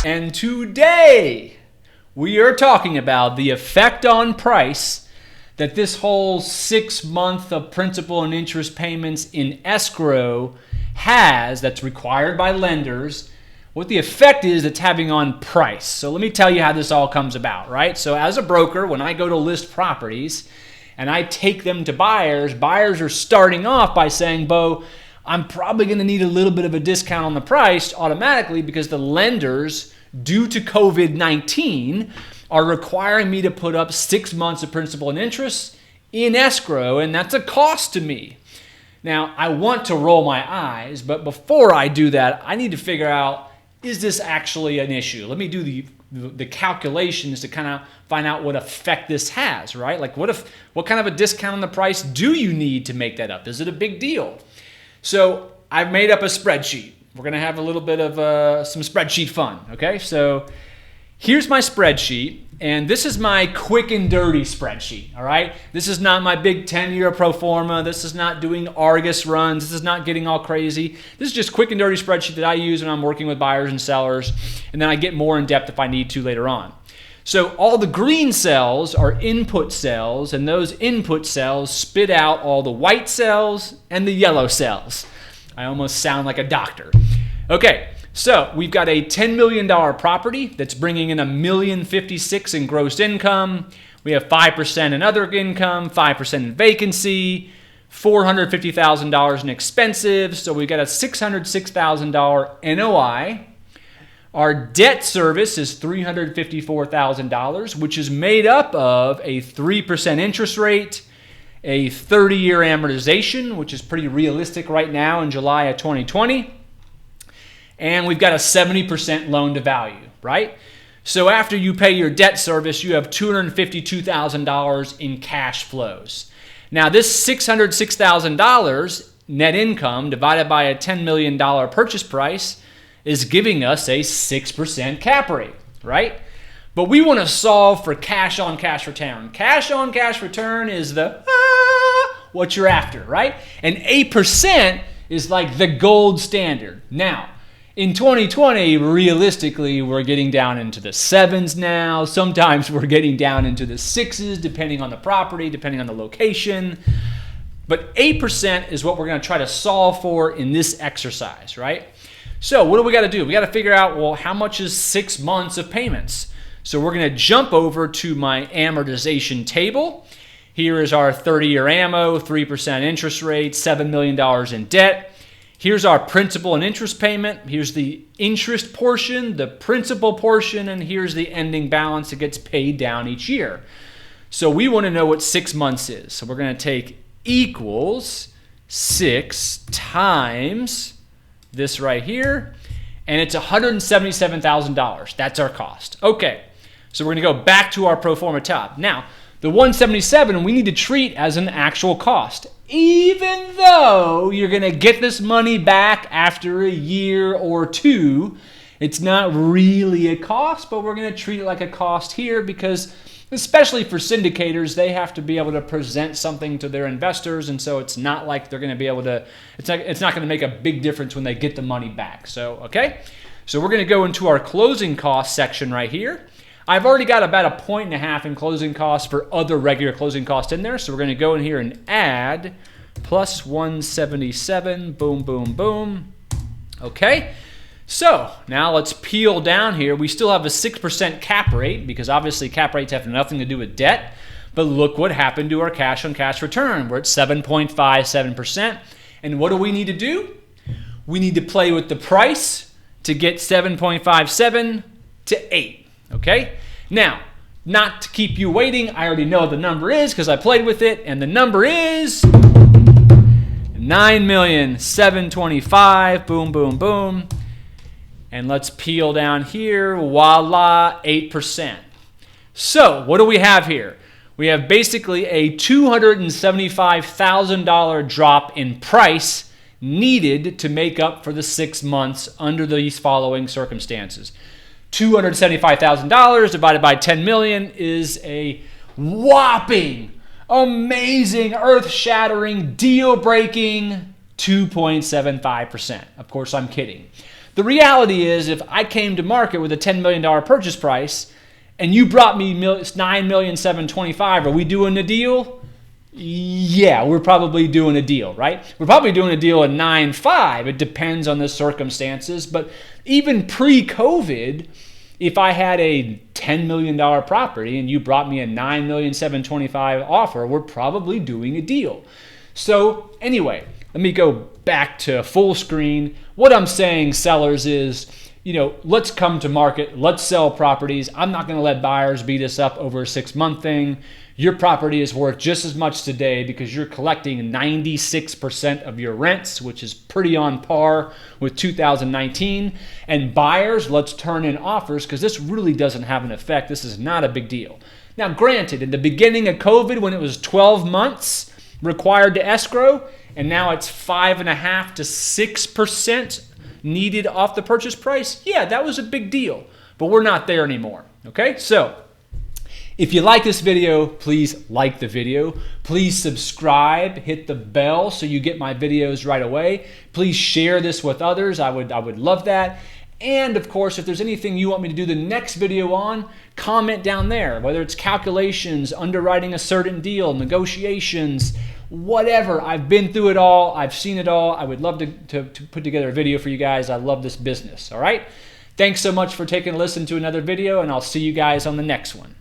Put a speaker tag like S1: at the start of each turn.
S1: And today we are talking about the effect on price that this whole 6 month of principal and interest payments in escrow has, that's required by lenders, what the effect is it's having on price. So let me tell you how this all comes about, right? So as a broker, when I go to list properties and I take them to buyers, buyers are starting off by saying, Bo, I'm probably going to need a little bit of a discount on the price automatically because the lenders, due to COVID-19, are requiring me to put up 6 months of principal and interest in escrow, and that's a cost to me. Now, I want to roll my eyes, but before I do that, I need to figure out, is this actually an issue? Let me do the calculations to kind of find out what effect this has, right? Like what kind of a discount on the price do you need to make that up? Is it a big deal? So I've made up a spreadsheet. We're going to have a little bit of some spreadsheet fun, okay? So here's my spreadsheet, and this is my quick and dirty spreadsheet, all right? This is not my big 10-year pro forma. This is not doing Argus runs. This is not getting all crazy. This is just quick and dirty spreadsheet that I use when I'm working with buyers and sellers, and then I get more in depth if I need to later on. So all the green cells are input cells, and those input cells spit out all the white cells and the yellow cells. I almost sound like a doctor. Okay, so we've got a $10 million property that's bringing in $1,056,000 in gross income. We have 5% in other income, 5% in vacancy, $450,000 in expensive. So we've got a $606,000 NOI. Our debt service is $354,000, which is made up of a 3% interest rate, a 30-year amortization, which is pretty realistic right now in July of 2020. And we've got a 70% loan to value, right? So after you pay your debt service, you have $252,000 in cash flows. Now this $606,000 net income divided by a $10 million purchase price is giving us a 6% cap rate, right? But we want to solve for cash on cash return. Cash on cash return is what you're after, right? And 8% is like the gold standard. Now, in 2020, realistically, we're getting down into the 7s now. Sometimes we're getting down into the 6s, depending on the property, depending on the location. But 8% is what we're going to try to solve for in this exercise, right? So what do we got to do? We got to figure out, well, how much is 6 months of payments? So we're going to jump over to my amortization table. Here is our 30-year ammo, 3% interest rate, $7 million in debt. Here's our principal and interest payment. Here's the interest portion, the principal portion, and here's the ending balance that gets paid down each year. So we want to know what 6 months is. So we're going to take equals 6 times this right here, and it's $177,000. That's our cost. Okay, so we're going to go back to our pro forma tab. Now, the 177 we need to treat as an actual cost, even though you're going to get this money back after a year or two. It's not really a cost, but we're going to treat it like a cost here because, especially for syndicators, they have to be able to present something to their investors, and so it's not like they're going to be able to, it's not going to make a big difference when they get the money back. So, okay, so we're going to go into our closing cost section right here. I've already got about 1.5 points in closing costs for other regular closing costs in there, so we're going to go in here and add plus 177, boom, boom, boom. Okay. So now let's peel down here. We still have a 6% cap rate because obviously cap rates have nothing to do with debt. But look what happened to our cash on cash return. We're at 7.57%. And what do we need to do? We need to play with the price to get 7.57 to 8. Okay? Now, not to keep you waiting, I already know what the number is because I played with it. And the number is $9,725,000. Boom, boom, boom. And let's peel down here, voila, 8%. So what do we have here? We have basically a $275,000 drop in price needed to make up for the 6 months under these following circumstances. $275,000 divided by 10 million is a whopping, amazing, earth-shattering, deal-breaking 2.75%. Of course, I'm kidding. The reality is, if I came to market with a $10 million purchase price and you brought me $9,725,000, are we doing a deal? Yeah, we're probably doing a deal, right? We're probably doing a deal at 9.5. It depends on the circumstances. But even pre-COVID, if I had a $10 million property and you brought me a $9,725,000 offer, we're probably doing a deal. So anyway, let me go back to full screen. What I'm saying, sellers, is, let's come to market. Let's sell properties. I'm not going to let buyers beat us up over a 6-month thing. Your property is worth just as much today because you're collecting 96% of your rents, which is pretty on par with 2019. And buyers, let's turn in offers because this really doesn't have an effect. This is not a big deal. Now, granted, in the beginning of COVID, when it was 12 months required to escrow, and now it's 5.5% to 6% needed off the purchase price, yeah, that was a big deal. But we're not there anymore, okay? So if you like this video, please like the video. Please subscribe, hit the bell so you get my videos right away. Please share this with others. I would love that. And of course, if there's anything you want me to do the next video on, comment down there, whether it's calculations, underwriting a certain deal, negotiations, whatever. I've been through it all. I've seen it all. I would love to put together a video for you guys. I love this business, all right? Thanks so much for taking a listen to another video, and I'll see you guys on the next one.